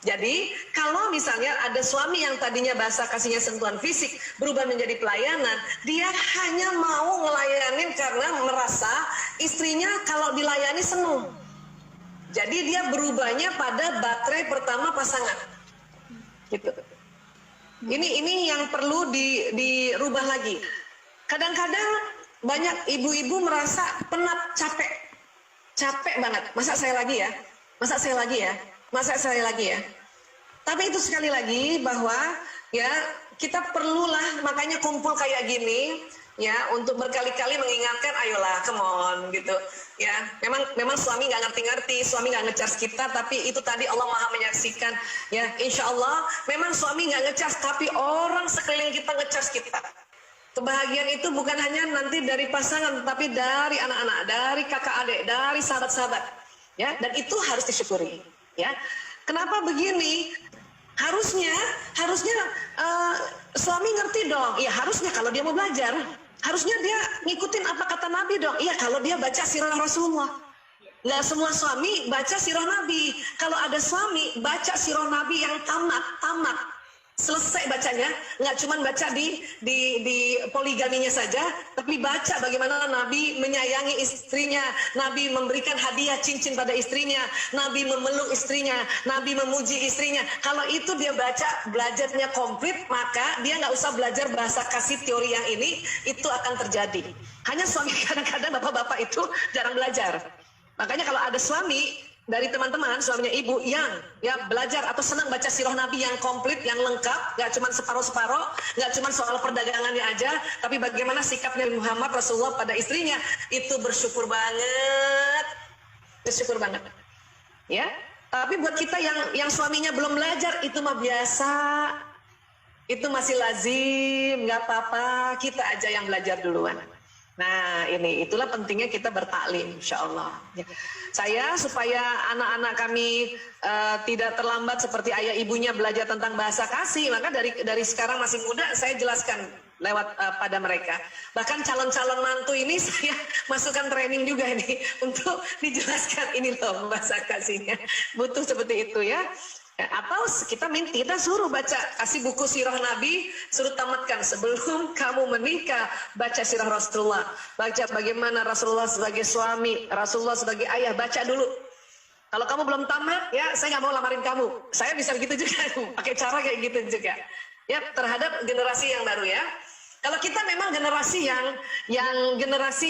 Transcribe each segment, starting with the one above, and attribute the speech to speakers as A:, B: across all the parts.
A: Jadi kalau misalnya ada suami yang tadinya bahasa kasihnya sentuhan fisik berubah menjadi pelayanan, dia hanya mau ngelayanin karena merasa istrinya kalau dilayani senang. Jadi dia berubahnya pada baterai pertama pasangan. Gitu. Ini yang perlu dirubah lagi. Kadang-kadang banyak ibu-ibu merasa penat, capek banget. Masa saya lagi ya? Masa saya lagi ya? Masa saya lagi ya? Tapi itu sekali lagi bahwa ya kita perlulah makanya kumpul kayak gini ya untuk berkali-kali mengingatkan ayolah come on gitu ya. Memang suami nggak ngerti-ngerti, suami nggak ngecas kita, tapi itu tadi Allah Maha menyaksikan ya. Insya Allah memang suami nggak ngecas, tapi orang sekeliling kita ngecas kita. Kebahagiaan itu bukan hanya nanti dari pasangan, tetapi dari anak-anak, dari kakak adik, dari sahabat-sahabat ya, dan itu harus disyukuri. Ya, kenapa begini? Harusnya suami ngerti dong. Iya harusnya kalau dia mau belajar, harusnya dia ngikutin apa kata Nabi dong. Iya kalau dia baca sirah Rasulullah. Nggak semua suami baca sirah Nabi. Kalau ada suami baca sirah Nabi yang tamat. Selesai bacanya, nggak cuma baca di poligaminya saja, tapi baca bagaimana Nabi menyayangi istrinya, Nabi memberikan hadiah cincin pada istrinya, Nabi memeluk istrinya, Nabi memuji istrinya. Kalau itu dia baca, belajarnya komplit, maka dia nggak usah belajar bahasa kasih teori yang ini, itu akan terjadi. Hanya suami kadang-kadang bapak-bapak itu jarang belajar. Makanya kalau ada suami dari teman-teman, suaminya ibu yang ya belajar atau senang baca sirah Nabi yang komplit, yang lengkap, nggak cuma separuh-separuh, nggak cuma soal perdagangannya aja, tapi bagaimana sikapnya Muhammad Rasulullah pada istrinya, itu bersyukur banget, ya. Tapi buat kita yang suaminya belum belajar, itu mah biasa, itu masih lazim, nggak apa-apa, kita aja yang belajar duluan. Nah itulah pentingnya kita bertaklim, insya Allah. Ya. Saya supaya anak-anak kami tidak terlambat seperti ayah ibunya belajar tentang bahasa kasih, maka dari sekarang masih muda saya jelaskan lewat pada mereka. Bahkan calon-calon mantu ini saya masukkan training juga nih untuk dijelaskan ini loh bahasa kasihnya. Butuh seperti itu ya. Atau kita suruh baca, kasih buku sirah Nabi, suruh tamatkan sebelum kamu menikah, baca sirah Rasulullah, baca bagaimana Rasulullah sebagai suami, Rasulullah sebagai ayah, baca dulu. Kalau kamu belum tamat, ya saya nggak mau lamarin kamu. Saya bisa begitu juga, pakai cara kayak gitu juga. Ya terhadap generasi yang baru ya. Kalau kita memang generasi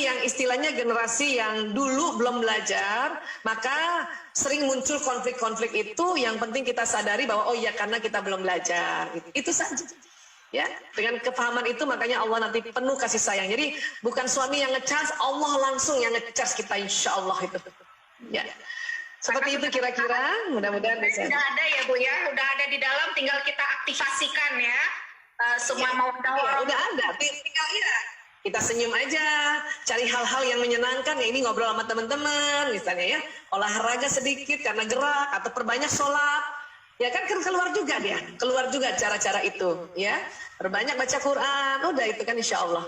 A: yang istilahnya generasi yang dulu belum belajar, maka sering muncul konflik-konflik itu. Yang penting kita sadari bahwa oh iya karena kita belum belajar, itu saja. Ya, dengan kepahaman itu makanya Allah nanti penuh kasih sayang. Jadi bukan suami yang ngecas, Allah langsung yang ngecas kita, insya Allah itu. Ya, seperti itu kira-kira. Mudah-mudahan bisa.
B: Sudah ada ya Bu ya, udah ada di dalam, tinggal kita aktifasikan ya. Semua mau tahu
A: ya, udah ada, tinggal ya kita senyum aja, cari hal-hal yang menyenangkan ya, ini ngobrol sama teman-teman misalnya ya, olahraga sedikit karena gerak atau perbanyak sholat ya kan keluar juga cara-cara itu ya, perbanyak baca Quran, udah itu kan insya Allah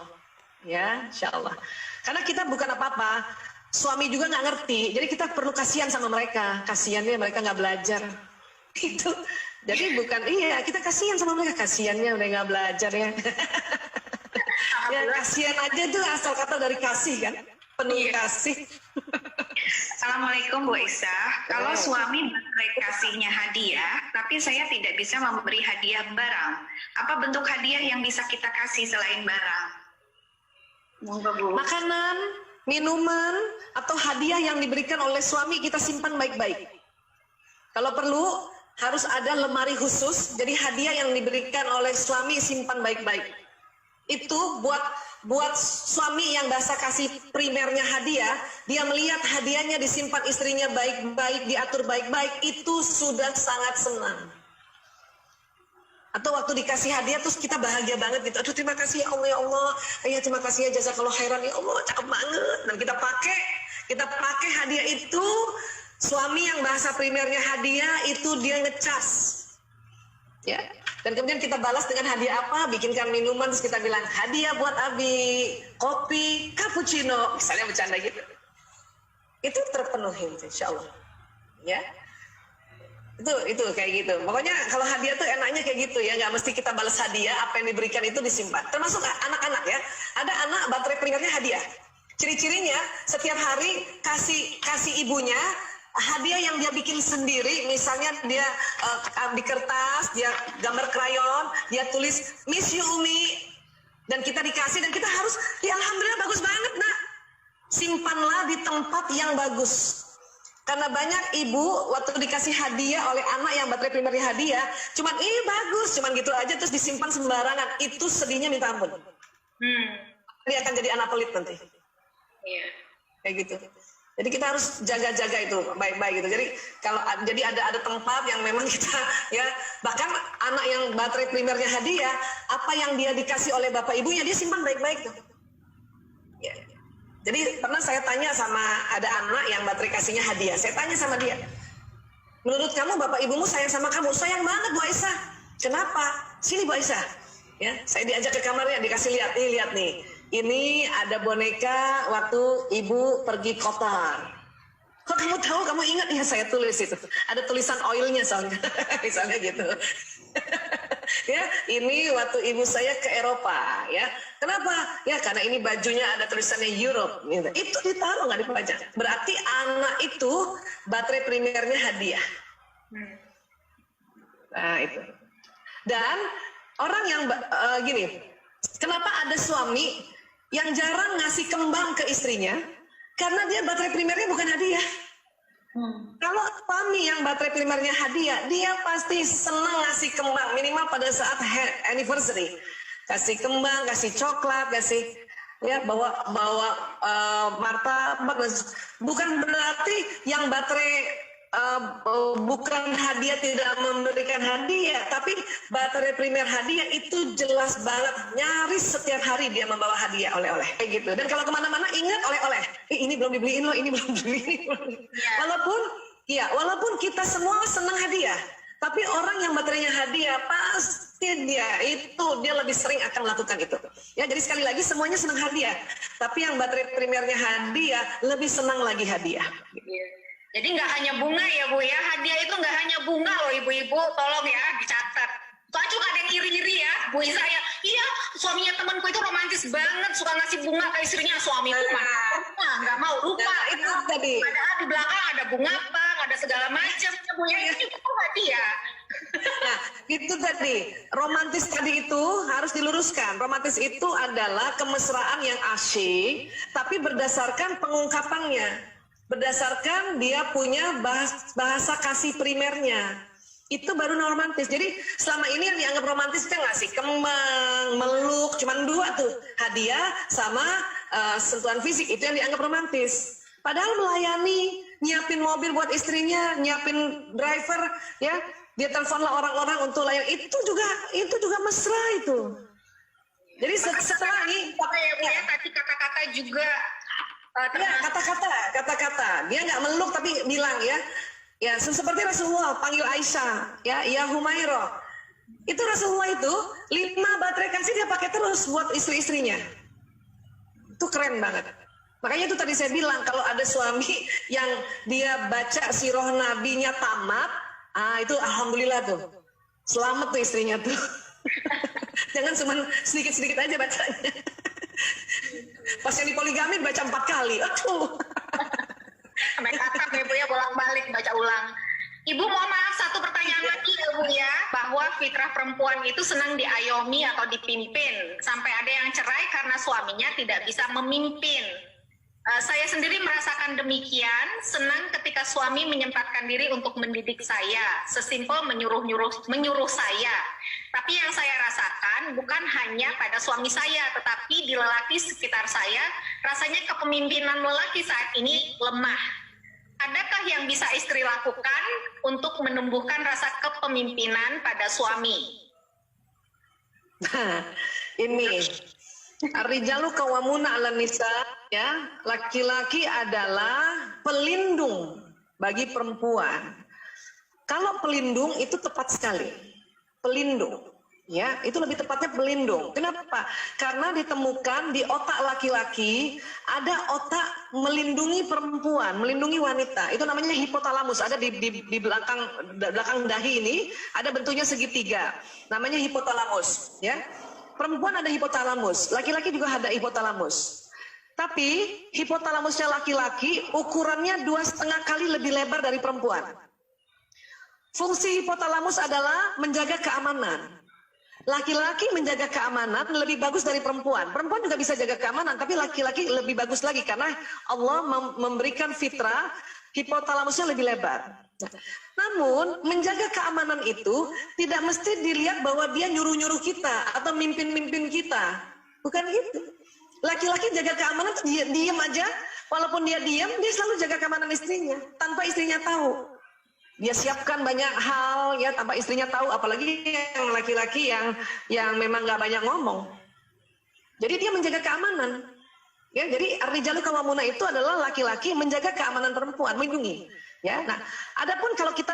A: ya, insya Allah. Karena kita bukan apa-apa, suami juga nggak ngerti, jadi kita perlu kasihan sama mereka, kasihannya mereka nggak belajar gitu. Jadi bukan kita kasihan sama mereka, kasihannya udah nggak belajar ya. Ya kasihan aja tuh asal kata dari kasih kan, penuh kasih.
B: Assalamualaikum Bu Isa. Kalau suami baik kasihnya hadiah, tapi saya tidak bisa memberi hadiah barang. Apa bentuk hadiah yang bisa kita kasih selain barang?
A: Monggo Bu. Makanan, minuman, atau hadiah yang diberikan oleh suami kita simpan baik-baik. Kalau perlu harus ada lemari khusus, jadi hadiah yang diberikan oleh suami simpan baik-baik. Itu buat suami yang bahasa kasih primernya hadiah, dia melihat hadiahnya disimpan istrinya baik-baik, diatur baik-baik, itu sudah sangat senang. Atau waktu dikasih hadiah terus kita bahagia banget gitu, aduh terima kasih ya Allah, ya terima kasih ya jazakallah khairan ya Allah, cakep banget. Dan kita pakai hadiah itu. Suami yang bahasa primernya hadiah itu dia ngecas ya, dan kemudian kita balas dengan hadiah apa, bikinkan minuman, terus kita bilang hadiah buat Abi kopi cappuccino misalnya, bercanda gitu, itu terpenuhi insya Allah ya. Itu kayak gitu. Pokoknya kalau hadiah tuh enaknya kayak gitu ya, nggak mesti kita balas hadiah, apa yang diberikan itu disimpan. Termasuk anak-anak ya, ada anak baterai primernya hadiah. Ciri-cirinya setiap hari kasih ibunya hadiah yang dia bikin sendiri, misalnya dia di kertas, dia gambar krayon, dia tulis Miss You Umi, dan kita dikasih dan kita harus, ya alhamdulillah bagus banget nak. Simpanlah di tempat yang bagus. Karena banyak ibu waktu dikasih hadiah oleh anak yang baterai primernya hadiah, cuman ini bagus, cuman gitu aja terus disimpan sembarangan. Itu sedihnya minta ampun. Dia akan jadi anak pelit nanti.
B: Iya.
A: Kayak gitu. Jadi kita harus jaga-jaga itu baik-baik gitu. Jadi kalau ada tempat yang memang kita ya, bahkan anak yang baterai primernya hadiah, apa yang dia dikasih oleh bapak ibunya dia simpan baik-baik tuh. Ya. Jadi pernah saya tanya sama ada anak yang baterai kasihnya hadiah. Saya tanya sama dia, menurut kamu bapak ibumu sayang sama kamu? Sayang banget Bu Aisyah. Kenapa? Sini Bu Aisyah. Ya, saya diajak ke kamarnya, dikasih lihat nih. Ini ada boneka waktu ibu pergi kotor. Kok kamu tahu? Kamu ingat? Ya saya tulis itu. Ada tulisan oilnya soalnya. Misalnya gitu. Ya, ini waktu ibu saya ke Eropa, ya. Kenapa? Ya karena ini bajunya ada tulisannya Europe. Gitu. Itu ditaruh nggak dipajang. Berarti anak itu baterai primernya hadiah. Nah itu. Dan orang yang gini, kenapa ada suami yang jarang ngasih kembang ke istrinya? Karena dia baterai primernya bukan hadiah. Kalau suami yang baterai primernya hadiah, dia pasti senang ngasih kembang, minimal pada saat anniversary. Kasih kembang, kasih coklat, kasih ya bawa martabak. Bukan berarti yang baterai bukan hadiah tidak memberikan hadiah, tapi baterai primer hadiah itu jelas banget, nyaris setiap hari dia membawa hadiah oleh-oleh kayak gitu. Dan kalau kemana-mana ingat oleh-oleh, ini belum dibeliin loh, ini belum dibeliin. Walaupun kita semua senang hadiah, tapi orang yang baterainya hadiah pasti dia lebih sering akan melakukan itu. Ya, jadi sekali lagi semuanya senang hadiah, tapi yang baterai primernya hadiah lebih senang lagi hadiah.
B: Jadi nggak hanya bunga ya Bu ya, hadiah itu nggak hanya bunga loh ibu-ibu, tolong ya dicatat. Soalnya juga ada yang iri-iri ya, Bu saya, iya suaminya temanku itu romantis banget, suka ngasih bunga ke istrinya, suamiku nggak mau lupa.
A: Itu tadi.
B: Padahal di belakang ada bunga bang, ada segala macam, Bu ya itu juga hadiah.
A: Nah, itu tadi, romantis tadi itu harus diluruskan. Romantis itu adalah kemesraan yang asyik, tapi berdasarkan pengungkapannya. Berdasarkan dia punya bahasa kasih primernya. Itu baru romantis. Jadi selama ini yang dianggap romantis itu ngasih kembang, meluk, cuman dua tuh. Hadiah sama sentuhan fisik, itu yang dianggap romantis. Padahal melayani, nyiapin mobil buat istrinya, nyiapin driver, ya, dia teleponlah orang-orang untuk layan, itu juga mesra itu. Jadi setelah ini
B: ya tadi kata-kata juga
A: ya, kata-kata dia nggak meluk tapi bilang ya seperti Rasulullah panggil Aisyah ya Humairah, itu Rasulullah itu 5 baterai kasih dia pakai terus buat istri-istrinya. Itu keren banget. Makanya itu tadi saya bilang, kalau ada suami yang dia baca sirah nabinya tamat, itu alhamdulillah tuh, selamat tuh istrinya tuh. Jangan cuma sedikit-sedikit aja bacanya. Pas yang di poligami baca 4 kali. Aduh.
B: Sampai kata Ibu ya bolak-balik baca ulang. Ibu mohon maaf, satu pertanyaan lagi ya Bu ya, bahwa fitrah perempuan itu senang diayomi atau dipimpin, sampai ada yang cerai karena suaminya tidak bisa memimpin. Saya sendiri merasakan demikian, senang ketika suami menyempatkan diri untuk mendidik saya, sesimpel menyuruh saya. Tapi yang saya rasakan bukan hanya pada suami saya, tetapi di lelaki sekitar saya, rasanya kepemimpinan lelaki saat ini lemah. Adakah yang bisa istri lakukan untuk menumbuhkan rasa kepemimpinan pada suami?
A: Nah, ini Ar-rijalu qawwamuna 'alan nisa, ya, laki-laki adalah pelindung bagi perempuan. Kalau pelindung itu tepat sekali. Pelindung. Ya, itu lebih tepatnya pelindung. Kenapa? Karena ditemukan di otak laki-laki ada otak melindungi perempuan, melindungi wanita. Itu namanya hipotalamus. Ada di belakang dahi ini ada bentuknya segitiga. Namanya hipotalamus. Ya, perempuan ada hipotalamus, laki-laki juga ada hipotalamus. Tapi hipotalamusnya laki-laki ukurannya 2,5 kali lebih lebar dari perempuan. Fungsi hipotalamus adalah menjaga keamanan. Laki-laki menjaga keamanan lebih bagus dari perempuan. Perempuan juga bisa jaga keamanan, tapi laki-laki lebih bagus lagi karena Allah memberikan fitrah hipotalamusnya lebih lebar. Nah, namun menjaga keamanan itu tidak mesti dilihat bahwa dia nyuruh-nyuruh kita atau mimpin-mimpin kita. Bukan gitu. Laki-laki jaga keamanan diam aja, walaupun dia diam, dia selalu jaga keamanan istrinya tanpa istrinya tahu. Dia siapkan banyak hal ya tanpa istrinya tahu, apalagi yang laki-laki yang memang nggak banyak ngomong. Jadi dia menjaga keamanan. Ya, jadi ar-rijalu qawwamuna itu adalah laki-laki menjaga keamanan perempuan, melindungi. Ya, nah, adapun kalau kita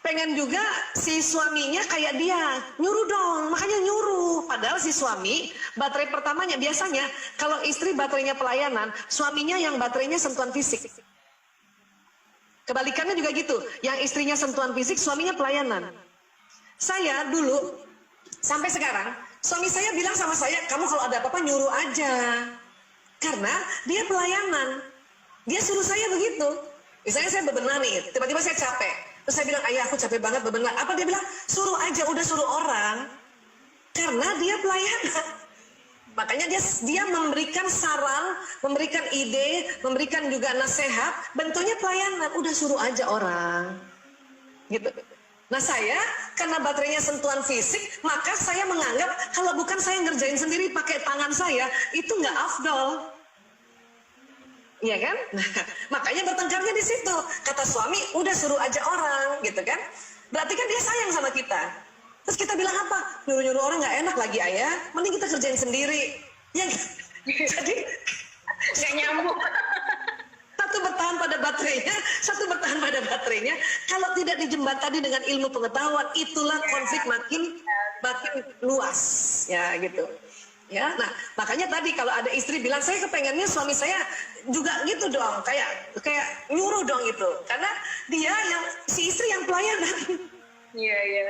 A: pengen juga si suaminya kayak dia, nyuruh dong, makanya nyuruh. Padahal si suami baterai pertamanya biasanya kalau istri baterainya pelayanan, suaminya yang baterainya sentuhan fisik. Kebalikannya juga gitu, yang istrinya sentuhan fisik, suaminya pelayanan. Saya dulu, sampai sekarang, suami saya bilang sama saya, kamu kalau ada apa-apa nyuruh aja. Karena dia pelayanan. Dia suruh saya begitu. Misalnya saya bebenah nih, tiba-tiba saya capek. Terus saya bilang, ayah aku capek banget bebenah. Apa dia bilang? Suruh aja, udah suruh orang. Karena dia pelayanan. Makanya dia memberikan saran, memberikan ide, memberikan juga nasihat, bentuknya pelayanan, udah suruh aja orang. Gitu. Nah saya, karena baterainya sentuhan fisik, maka saya menganggap kalau bukan saya ngerjain sendiri pakai tangan saya, itu nggak afdol. Iya kan? Nah, makanya bertengkarnya di situ. Kata suami, udah suruh aja orang, gitu kan? Berarti kan dia sayang sama kita. Terus kita bilang apa? Nyuruh-nyuruh orang nggak enak lagi ayah, mending kita kerjain sendiri. Ya, jadi
B: Nggak nyambung.
A: satu bertahan pada baterainya, satu bertahan pada baterainya. Kalau tidak dijembatani dengan ilmu pengetahuan, itulah konflik makin luas, ya gitu. Ya, nah makanya tadi kalau ada istri bilang saya kepengennya suami saya juga gitu dong, kayak nyuruh dong itu, karena dia yang si istri yang pelayanan.
B: Iya, iya.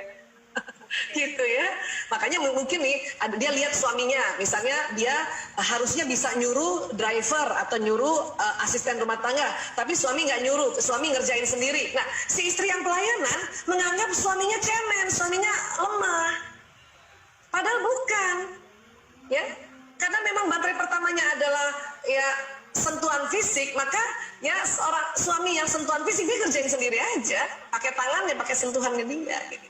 A: Gitu ya, makanya mungkin nih dia lihat suaminya, misalnya dia harusnya bisa nyuruh driver atau nyuruh asisten rumah tangga, tapi suami nggak nyuruh, suami ngerjain sendiri. Nah si istri yang pelayanan menganggap suaminya cemen, suaminya lemah, padahal bukan, ya, karena memang baterai pertamanya adalah ya sentuhan fisik, maka ya seorang suami yang sentuhan fisik dia kerjain sendiri aja, pakai tangannya, pakai sentuhannya dia. Gitu.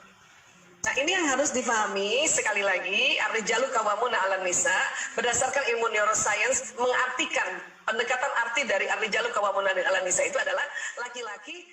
A: Nah ini yang harus difahami sekali lagi, ar-rijalu qawwamuna 'alan nisa berdasarkan ilmu neuroscience mengartikan pendekatan arti dari ar-rijalu qawwamuna 'alan nisa itu adalah laki-laki